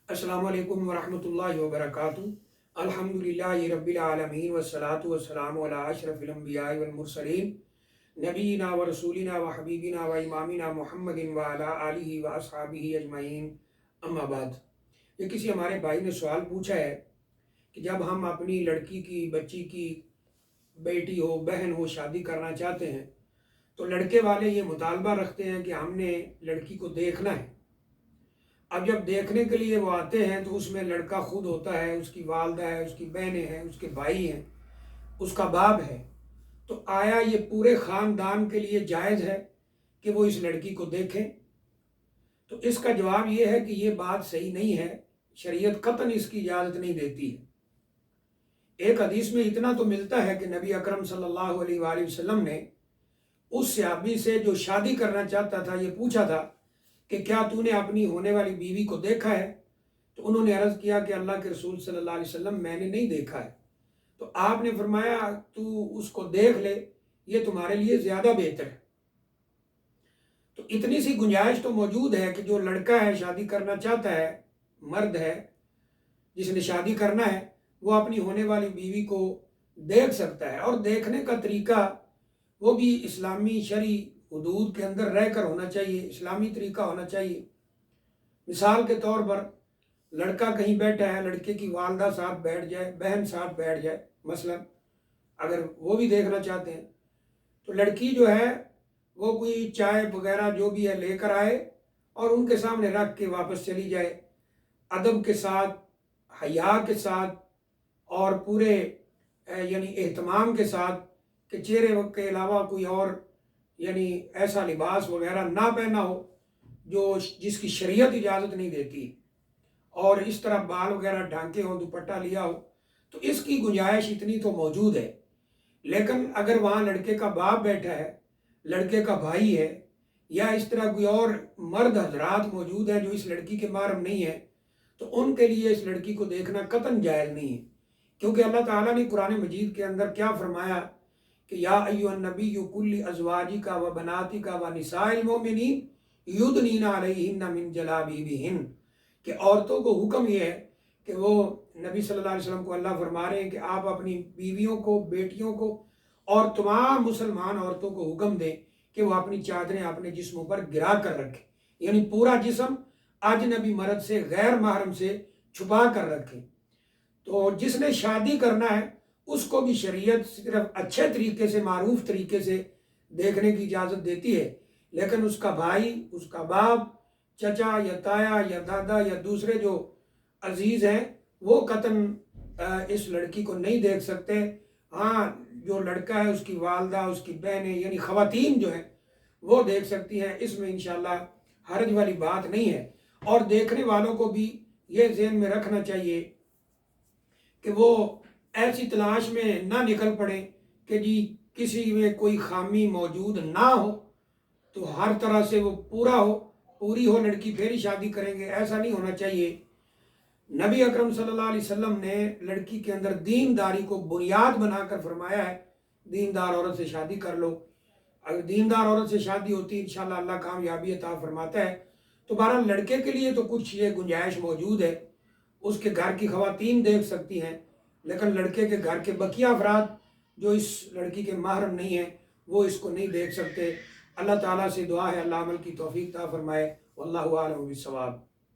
अस्सलामु अलैकुम वरहमतुल्लाहि वबरकातुहू। अल्हम्दुलिल्लाहि रब्बिल आलमीन वस्सलातु वस्सलामु अला अशरफिल अंबियाइ वल मुरसलीन नबीना व रसूलिना व हबीबिना व इमामिना मुहम्मदिन व अला आलिहि व अस्हाबिहि अजमईन। अम्मा बाद। ये किसी हमारे भाई ने सवाल पूछा है कि जब हम अपनी लड़की की, बच्ची की, बेटी हो, बहन हो, शादी करना चाहते हैं तो लड़के वाले ये मुतालबा रखते हैं कि हमने लड़की को देखना है। अब जब देखने के लिए वो आते हैं तो उसमें लड़का खुद होता है, उसकी वालदा है, उसकी बहनें हैं, उसके भाई हैं, उसका बाप है। तो आया ये पूरे ख़ानदान के लिए जायज़ है कि वो इस लड़की को देखें? तो इसका जवाब ये है कि ये बात सही नहीं है। शरीयत कतन इसकी इजाज़त नहीं देती है। एक हदीस में इतना तो मिलता है कि नबी अकरम सल्लल्लाहु अलैहि वसल्लम ने उस सहाबी से जो शादी करना चाहता था ये पूछा था कि क्या तूने अपनी होने वाली बीवी को देखा है? तो उन्होंने अर्ज़ किया कि अल्लाह के रसूल सल्लल्लाहु अलैहि वसल्लम मैंने नहीं देखा है। तो आपने फरमाया तू उसको देख ले, ये तुम्हारे लिए ज़्यादा बेहतर है। तो इतनी सी गुंजाइश तो मौजूद है कि जो लड़का है, शादी करना चाहता है, मर्द है जिसने शादी करना है, वो अपनी होने वाली बीवी को देख सकता है। और देखने का तरीका वो भी इस्लामी शरी हुदूद के अंदर रहकर होना चाहिए, इस्लामी तरीका होना चाहिए। मिसाल के तौर पर लड़का कहीं बैठा है, लड़के की वालदा साथ बैठ जाए, बहन साथ बैठ जाए, मसलन अगर वो भी देखना चाहते हैं तो लड़की जो है वो कोई चाय वगैरह जो भी है लेकर आए और उनके सामने रख के वापस चली जाए, अदब के साथ, हया के साथ और पूरे यानी एहतमाम के साथ कि चेहरे के अलावा कोई और यानी ऐसा लिबास वगैरह ना पहना हो जो जिसकी शरीयत इजाज़त नहीं देती, और इस तरह बाल वगैरह ढांके हों, दुपट्टा लिया हो, तो इसकी गुंजाइश इतनी तो मौजूद है। लेकिन अगर वहाँ लड़के का बाप बैठा है, लड़के का भाई है, या इस तरह कोई और मर्द हजरात मौजूद है जो इस लड़की के महरम नहीं है, तो उनके लिए इस लड़की को देखना कतन जायज़ नहीं है। क्योंकि अल्लाह ताला ने कुरान मजीद के अंदर क्या फरमाया कि या अय्युहन नबिय्यु कुल्लि अज़वाजिका व बनातिका व निसाइल मोमिनीन युदनीना अलैहिन्ना मिन जलाबिबिहिन, कि औरतों को हुक्म ये है कि वो नबी सल्लल्लाहु अलैहि वसल्लम को अल्लाह फरमा रहे हैं कि आप अपनी बीवियों को, बेटियों को और तमाम मुसलमान औरतों को हुक्म दें कि वो अपनी चादरें अपने जिस्मों पर गिरा कर रखें, यानी पूरा जिस्म अजनबी मर्द से, गैर महरम से छुपा कर रखें। तो जिसने शादी करना है उसको भी शरीयत सिर्फ अच्छे तरीके से, मारूफ तरीके से देखने की इजाज़त देती है, लेकिन उसका भाई, उसका बाप, चचा या ताया या दादा या दूसरे जो अजीज़ हैं वो कतन इस लड़की को नहीं देख सकते। हाँ, जो लड़का है उसकी वालदा, उसकी बहनें यानी ख़वातीन जो हैं वो देख सकती हैं, इसमें इंशाअल्लाह हर्ज वाली बात नहीं है। और देखने वालों को भी ये ज़हन में रखना चाहिए कि वो ऐसी तलाश में ना निकल पड़े कि जी किसी में कोई खामी मौजूद ना हो तो हर तरह से वो पूरी हो लड़की फिर ही शादी करेंगे, ऐसा नहीं होना चाहिए। नबी अकरम सल्लल्लाहु अलैहि वसल्लम ने लड़की के अंदर दीनदारी को बुनियाद बनाकर फरमाया है, दीनदार औरत से शादी कर लो। अगर दीनदार औरत से शादी होती इंशाल्लाह अल्लाह कामयाबी अता फरमाता है। तो बहरहाल लड़के के लिए तो कुछ ये गुंजाइश मौजूद है, उसके घर की ख़वातीन देख सकती हैं, लेकिन लड़के के घर के बकिया अफराद जो इस लड़की के महरम नहीं हैं वो इसको नहीं देख सकते। अल्लाह ताला से दुआ है अल्लाह अमल की तौफीक अता फरमाए। वल्लाहु आलम बिस्सवाब।